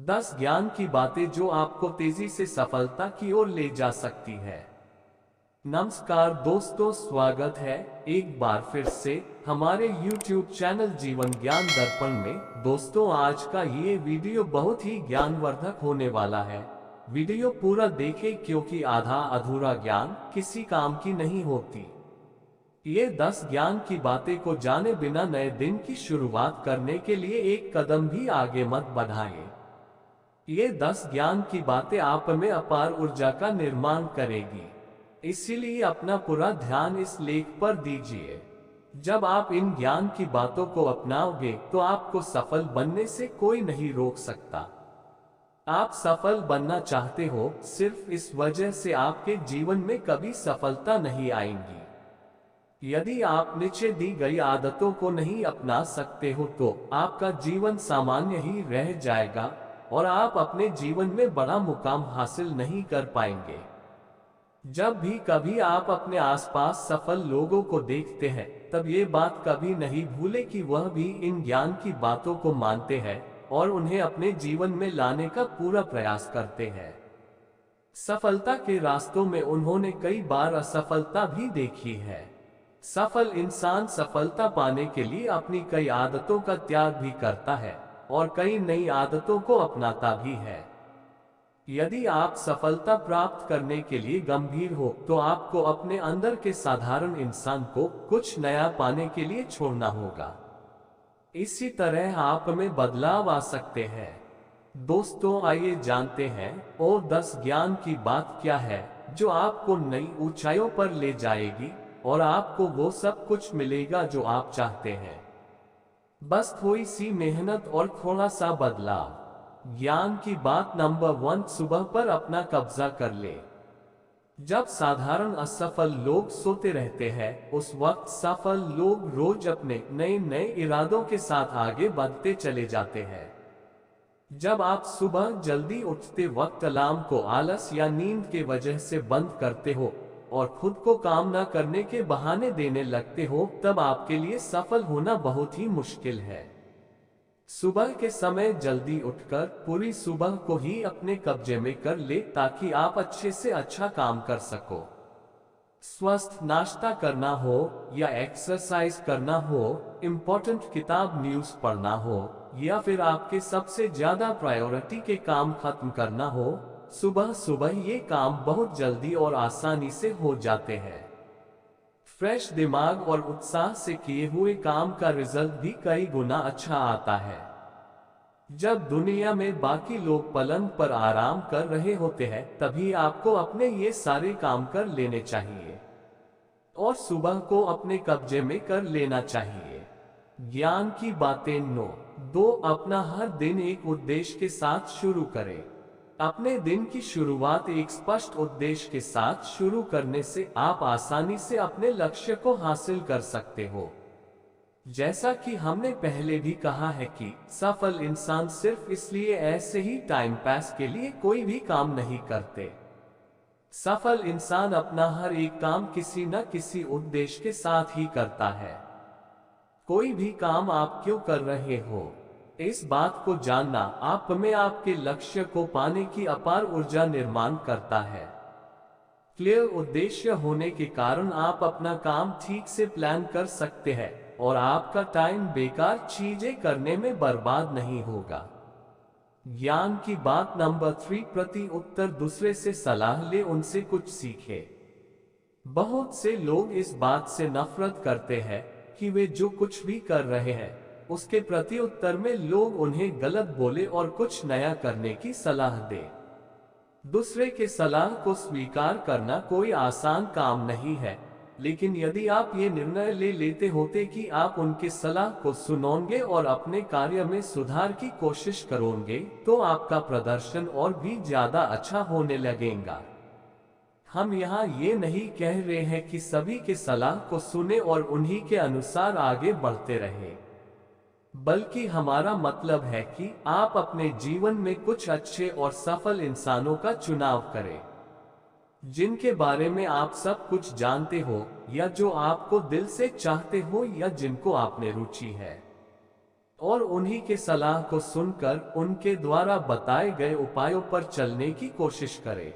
10 ज्ञान की बातें जो आपको तेजी से सफलता की ओर ले जा सकती है। नमस्कार दोस्तों, स्वागत है एक बार फिर से हमारे YouTube चैनल जीवन ज्ञान दर्पण में। दोस्तों, आज का ये वीडियो बहुत ही ज्ञानवर्धक होने वाला है। वीडियो पूरा देखें क्योंकि आधा अधूरा ज्ञान किसी काम की नहीं होती। ये 10 ज्ञान की बातें को जाने बिना नए दिन की शुरुआत करने के लिए एक कदम भी आगे मत बढ़ाएं। ये 10 ज्ञान की बातें आप में अपार ऊर्जा का निर्माण करेगी, इसीलिए अपना पूरा ध्यान इस लेख पर दीजिए। जब आप इन ज्ञान की बातों को अपनाओगे तो आपको सफल बनने से कोई नहीं रोक सकता। आप सफल बनना चाहते हो, सिर्फ इस वजह से आपके जीवन में कभी सफलता नहीं आएगी। यदि आप नीचे दी गई आदतों को नहीं अपना सकते हो तो आपका जीवन सामान्य ही रह जाएगा और आप अपने जीवन में बड़ा मुकाम हासिल नहीं कर पाएंगे। जब भी कभी आप अपने आसपास सफल लोगों को देखते हैं, तब ये बात कभी नहीं भूले कि वह भी इन ज्ञान की बातों को मानते हैं और उन्हें अपने जीवन में लाने का पूरा प्रयास करते हैं। सफलता के रास्तों में उन्होंने कई बार असफलता भी देखी है। सफल इंसान सफलता पाने के लिए अपनी कई आदतों का त्याग भी करता है और कई नई आदतों को अपनाता भी है। यदि आप सफलता प्राप्त करने के लिए गंभीर हो तो आपको अपने अंदर के साधारण इंसान को कुछ नया पाने के लिए छोड़ना होगा। इसी तरह आप में बदलाव आ सकते हैं। दोस्तों, आइए जानते हैं और 10 ज्ञान की बात क्या है जो आपको नई ऊंचाइयों पर ले जाएगी और आपको वो सब कुछ मिलेगा जो आप चाहते हैं। बस थोड़ी सी मेहनत और थोड़ा सा बदलाव। ज्ञान की बात नंबर 1, सुबह पर अपना कब्जा कर ले। जब साधारण असफल लोग सोते रहते हैं, उस वक्त सफल लोग रोज अपने नए नए इरादों के साथ आगे बढ़ते चले जाते हैं। जब आप सुबह जल्दी उठते वक्त अलार्म को आलस या नींद के वजह से बंद करते हो और खुद को काम न करने के बहाने देने लगते हो, तब आपके लिए सफल होना बहुत ही मुश्किल है। सुबह के समय जल्दी उठकर पूरी सुबह को ही अपने कब्जे में कर ले ताकि आप अच्छे से अच्छा काम कर सको। स्वस्थ नाश्ता करना हो या एक्सरसाइज करना हो, इम्पोर्टेंट किताब न्यूज पढ़ना हो या फिर आपके सबसे ज्यादा प्रायोरिटी के काम खत्म करना हो, सुबह सुबह ये काम बहुत जल्दी और आसानी से हो जाते हैं। फ्रेश दिमाग और उत्साह से किए हुए काम का रिजल्ट भी कई गुना अच्छा आता है। जब दुनिया में बाकी लोग पलंग पर आराम कर रहे होते हैं, तभी आपको अपने ये सारे काम कर लेने चाहिए और सुबह को अपने कब्जे में कर लेना चाहिए। ज्ञान की बातें 9, 2, अपना हर दिन एक उद्देश्य के साथ शुरू करें। अपने दिन की शुरुआत एक स्पष्ट उद्देश्य के साथ शुरू करने से आप आसानी से अपने लक्ष्य को हासिल कर सकते हो। जैसा कि हमने पहले भी कहा है कि सफल इंसान सिर्फ इसलिए ऐसे ही टाइम पास के लिए कोई भी काम नहीं करते। सफल इंसान अपना हर एक काम किसी न किसी उद्देश्य के साथ ही करता है। कोई भी काम आप क्यों कर रहे हो, इस बात को जानना आप में आपके लक्ष्य को पाने की अपार ऊर्जा निर्माण करता है। क्लियर उद्देश्य होने के कारण आप अपना काम ठीक से प्लान कर सकते हैं और आपका टाइम बेकार चीजें करने में बर्बाद नहीं होगा। ज्ञान की बात नंबर 3, प्रति उत्तर दूसरे से सलाह ले, उनसे कुछ सीखे। बहुत से लोग इस बात से नफरत करते हैं कि वे जो कुछ भी कर रहे हैं उसके प्रति उत्तर में लोग उन्हें गलत बोले और कुछ नया करने की सलाह दे। दूसरे के सलाह को स्वीकार करना कोई आसान काम नहीं है, लेकिन यदि आप ये निर्णय ले लेते होते कि आप उनके सलाह को सुनोगे और अपने कार्य में सुधार की कोशिश करोगे, तो आपका प्रदर्शन और भी ज्यादा अच्छा होने लगेगा। हम यहाँ ये नहीं कह रहे हैं कि सभी के सलाह को सुने और उन्हीं के अनुसार आगे बढ़ते रहें, बल्कि हमारा मतलब है कि आप अपने जीवन में कुछ अच्छे और सफल इंसानों का चुनाव करें, जिनके बारे में आप सब कुछ जानते हो या जो आपको दिल से चाहते हो या जिनको आप में रुचि है। और उन्हीं के सलाह को सुनकर उनके द्वारा बताए गए उपायों पर चलने की कोशिश करें।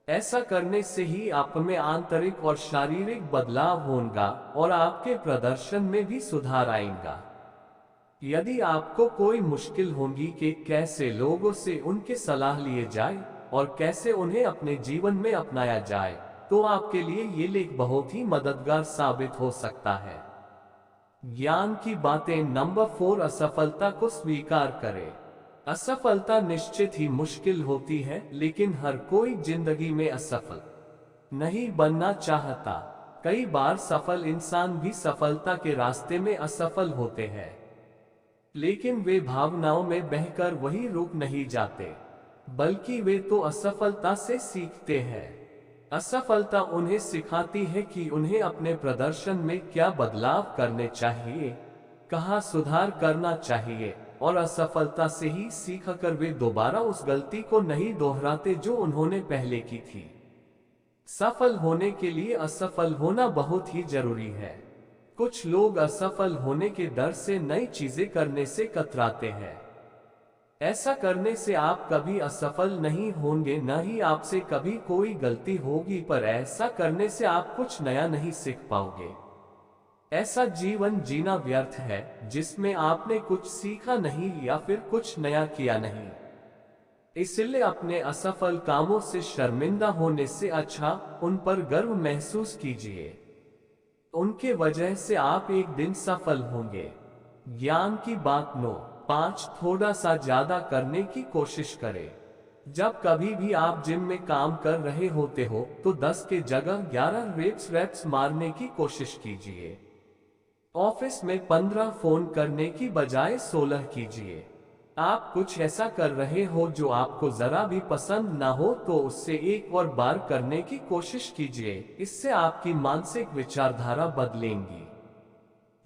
ऐसा करने से ही आप में आंतरिक और शारीरिक बदलाव होगा और आपके प्रदर्शन में भी सुधार आएगा। यदि आपको कोई मुश्किल होगी कि कैसे लोगों से उनके सलाह लिए जाए और कैसे उन्हें अपने जीवन में अपनाया जाए, तो आपके लिए ये लेख बहुत ही मददगार साबित हो सकता है। ज्ञान की बातें नंबर 4, असफलता को स्वीकार करें। असफलता निश्चित ही मुश्किल होती है, लेकिन हर कोई जिंदगी में असफल नहीं बनना चाहता। कई बार सफल इंसान भी सफलता के रास्ते में असफल होते हैं, लेकिन वे भावनाओं में बहकर वही रुक नहीं जाते, बल्कि वे तो असफलता से सीखते हैं। असफलता उन्हें सिखाती है कि उन्हें अपने प्रदर्शन में क्या बदलाव करने चाहिए, कहाँ सुधार करना चाहिए, और असफलता से ही सीखकर वे दोबारा उस गलती को नहीं दोहराते जो उन्होंने पहले की थी। सफल होने के लिए असफल होना बहुत ही जरूरी है। कुछ लोग असफल होने के डर से नई चीजें करने से कतराते हैं। ऐसा करने से आप कभी असफल नहीं होंगे, न ही आपसे कभी कोई गलती होगी, पर ऐसा करने से आप कुछ नया नहीं सीख पाओगे। ऐसा जीवन जीना व्यर्थ है जिसमें आपने कुछ सीखा नहीं या फिर कुछ नया किया नहीं। इसलिए अपने असफल कामों से शर्मिंदा होने से अच्छा उन पर गर्व महसूस कीजिए। उनके वजह से आप एक दिन सफल होंगे। ज्ञान की बात 9, 5, थोड़ा सा ज्यादा करने की कोशिश करें। जब कभी भी आप जिम में काम कर रहे होते हो तो 10 के जगह 11 रेप्स मारने की कोशिश कीजिए। ऑफिस में 15 फोन करने की बजाय 16 कीजिए। आप कुछ ऐसा कर रहे हो जो आपको जरा भी पसंद ना हो तो उससे एक और बार करने की कोशिश कीजिए। इससे आपकी मानसिक विचारधारा बदलेंगी,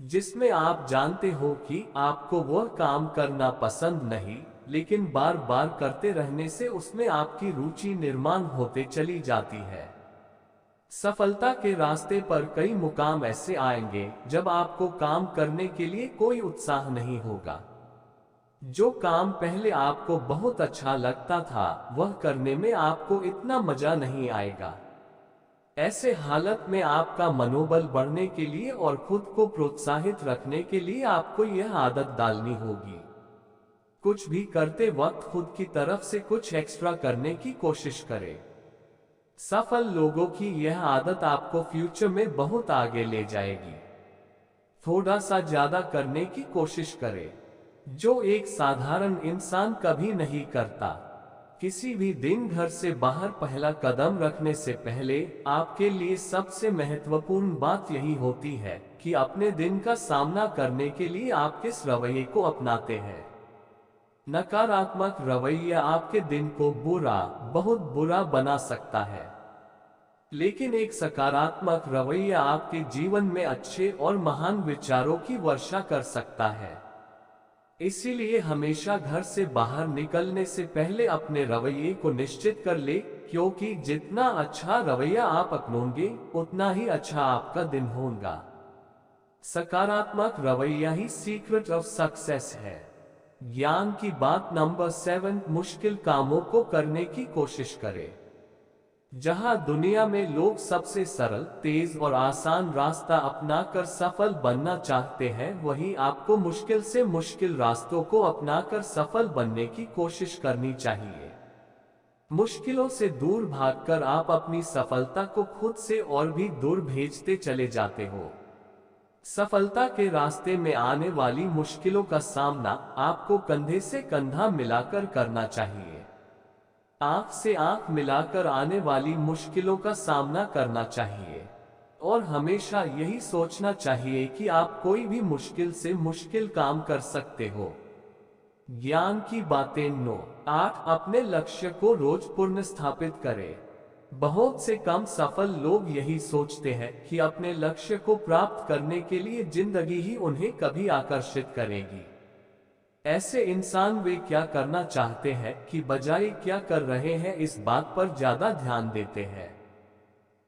जिसमें आप जानते हो कि आपको वह काम करना पसंद नहीं, लेकिन बार बार करते रहने से उसमें आपकी रुचि निर्माण होते चली जाती है। सफलता के रास्ते पर कई मुकाम ऐसे आएंगे जब आपको काम करने के लिए कोई उत्साह नहीं होगा। जो काम पहले आपको बहुत अच्छा लगता था वह करने में आपको इतना मजा नहीं आएगा। ऐसे हालत में आपका मनोबल बढ़ने के लिए और खुद को प्रोत्साहित रखने के लिए आपको यह आदत डालनी होगी। कुछ भी करते वक्त खुद की तरफ से कुछ एक्स्ट्रा करने की कोशिश करें। सफल लोगों की यह आदत आपको फ्यूचर में बहुत आगे ले जाएगी। थोड़ा सा ज्यादा करने की कोशिश करें, जो एक साधारण इंसान कभी नहीं करता। किसी भी दिन घर से बाहर पहला कदम रखने से पहले आपके लिए सबसे महत्वपूर्ण बात यही होती है कि अपने दिन का सामना करने के लिए आप किस रवैये को अपनाते हैं। नकारात्मक रवैया आपके दिन को बहुत बुरा बना सकता है, लेकिन एक सकारात्मक रवैया आपके जीवन में अच्छे और महान विचारों की वर्षा कर सकता है। इसीलिए हमेशा घर से बाहर निकलने से पहले अपने रवैये को निश्चित कर ले, क्योंकि जितना अच्छा रवैया आप अपनाओगे उतना ही अच्छा आपका दिन होगा। सकारात्मक रवैया ही सीक्रेट ऑफ सक्सेस है। ज्ञान की बात नंबर 7, मुश्किल कामों को करने की कोशिश करें। जहां दुनिया में लोग सबसे सरल, तेज और आसान रास्ता अपनाकर सफल बनना चाहते हैं, वहीं आपको मुश्किल से मुश्किल रास्तों को अपनाकर सफल बनने की कोशिश करनी चाहिए। मुश्किलों से दूर भागकर आप अपनी सफलता को खुद से और भी दूर भेजते चले जाते हो। सफलता के रास्ते में आने वाली मुश्किलों का सामना आपको कंधे से कंधा मिलाकर करना चाहिए। आंख से आंख मिलाकर आने वाली मुश्किलों का सामना करना चाहिए और हमेशा यही सोचना चाहिए कि आप कोई भी मुश्किल से मुश्किल काम कर सकते हो। ज्ञान की बातें 9, 8, अपने लक्ष्य को रोज पुनर्स्थापित करें। बहुत से कम सफल लोग यही सोचते हैं कि अपने लक्ष्य को प्राप्त करने के लिए जिंदगी ही उन्हें कभी आकर्षित करेगी। ऐसे इंसान वे क्या करना चाहते हैं कि बजाय क्या कर रहे हैं इस बात पर ज्यादा ध्यान देते हैं।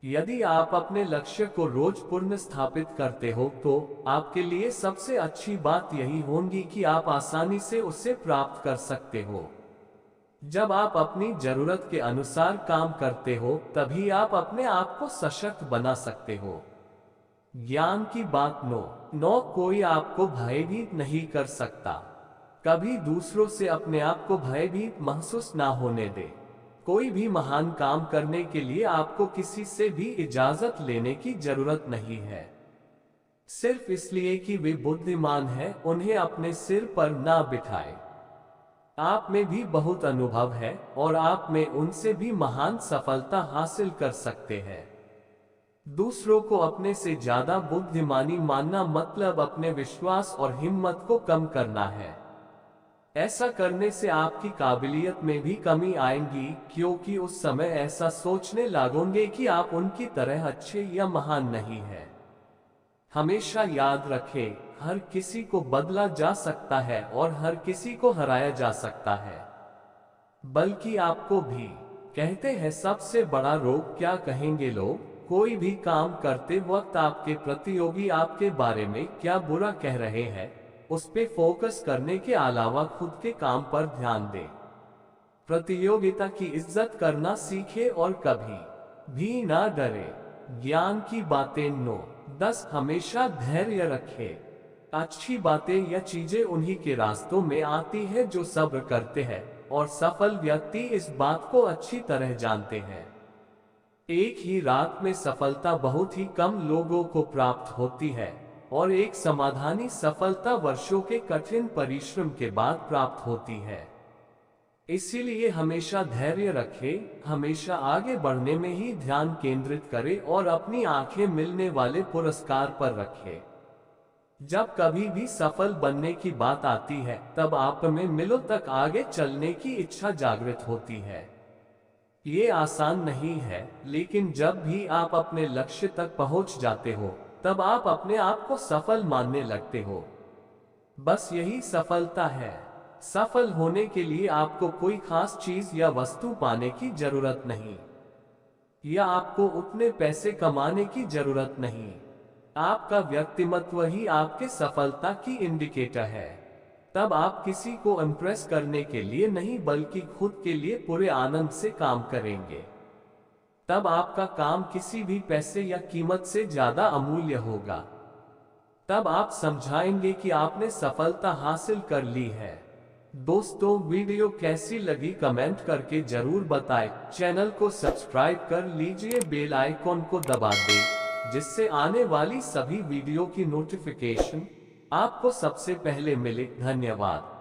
यदि आप अपने लक्ष्य को रोज पुनर्स्थापित करते हो तो आपके लिए सबसे अच्छी बात यही होगी कि आप आसानी से उसे प्राप्त कर सकते हो। जब आप अपनी जरूरत के अनुसार काम करते हो तभी आप अपने आप को सशक्त बना सकते हो। ज्ञान की बात नो कोई आपको भयभीत नहीं कर सकता। कभी दूसरों से अपने आप को भयभीत महसूस ना होने दे। कोई भी महान काम करने के लिए आपको किसी से भी इजाजत लेने की जरूरत नहीं है। सिर्फ इसलिए कि वे बुद्धिमान हैं, उन्हें अपने सिर पर ना बिठाए। आप में भी बहुत अनुभव है और आप में उनसे भी महान सफलता हासिल कर सकते हैं। दूसरों को अपने से ज्यादा बुद्धिमानी मानना मतलब अपने विश्वास और हिम्मत को कम करना है। ऐसा करने से आपकी काबिलियत में भी कमी आएगी, क्योंकि उस समय ऐसा सोचने लगोगे कि आप उनकी तरह अच्छे या महान नहीं हैं। हमेशा याद रखें, हर किसी को बदला जा सकता है और हर किसी को हराया जा सकता है, बल्कि आपको भी। कहते हैं सबसे बड़ा रोग क्या कहेंगे लोग। कोई भी काम करते वक्त आपके प्रतियोगी आपके बारे में क्या बुरा कह रहे हैं, उस पे फोकस करने के अलावा खुद के काम पर ध्यान दें। प्रतियोगिता की इज्जत करना सीखे और कभी भी ना डरे। ज्ञान की बातें 10 हमेशा धैर्य रखें। अच्छी बातें या चीजें उन्हीं के रास्तों में आती है जो सब्र करते हैं, और सफल व्यक्ति इस बात को अच्छी तरह जानते हैं। एक ही रात में सफलता बहुत ही कम लोगों को प्राप्त होती है, और एक समाधानी सफलता वर्षों के कठिन परिश्रम के बाद प्राप्त होती है। इसीलिए हमेशा धैर्य रखें, हमेशा आगे बढ़ने में ही ध्यान केंद्रित करें और अपनी आंखें मिलने वाले पुरस्कार पर रखें। जब कभी भी सफल बनने की बात आती है तब आप में मिलों तक आगे चलने की इच्छा जागृत होती है। ये आसान नहीं है, लेकिन जब भी आप अपने लक्ष्य तक पहुंच जाते हो तब आप अपने आप को सफल मानने लगते हो। बस यही सफलता है। सफल होने के लिए आपको कोई खास चीज या वस्तु पाने की जरूरत नहीं, या आपको उतने पैसे कमाने की जरूरत नहीं। आपका व्यक्तिमत्व ही आपके सफलता की इंडिकेटर है। तब आप किसी को इम्प्रेस करने के लिए नहीं बल्कि खुद के लिए पूरे आनंद से काम करेंगे। तब आपका काम किसी भी पैसे या कीमत से ज्यादा अमूल्य होगा। तब आप समझाएंगे कि आपने सफलता हासिल कर ली है। दोस्तों, वीडियो कैसी लगी कमेंट करके जरूर बताएं। चैनल को सब्सक्राइब कर लीजिए, बेल आइकॉन को दबा दें, जिससे आने वाली सभी वीडियो की नोटिफिकेशन आपको सबसे पहले मिले। धन्यवाद।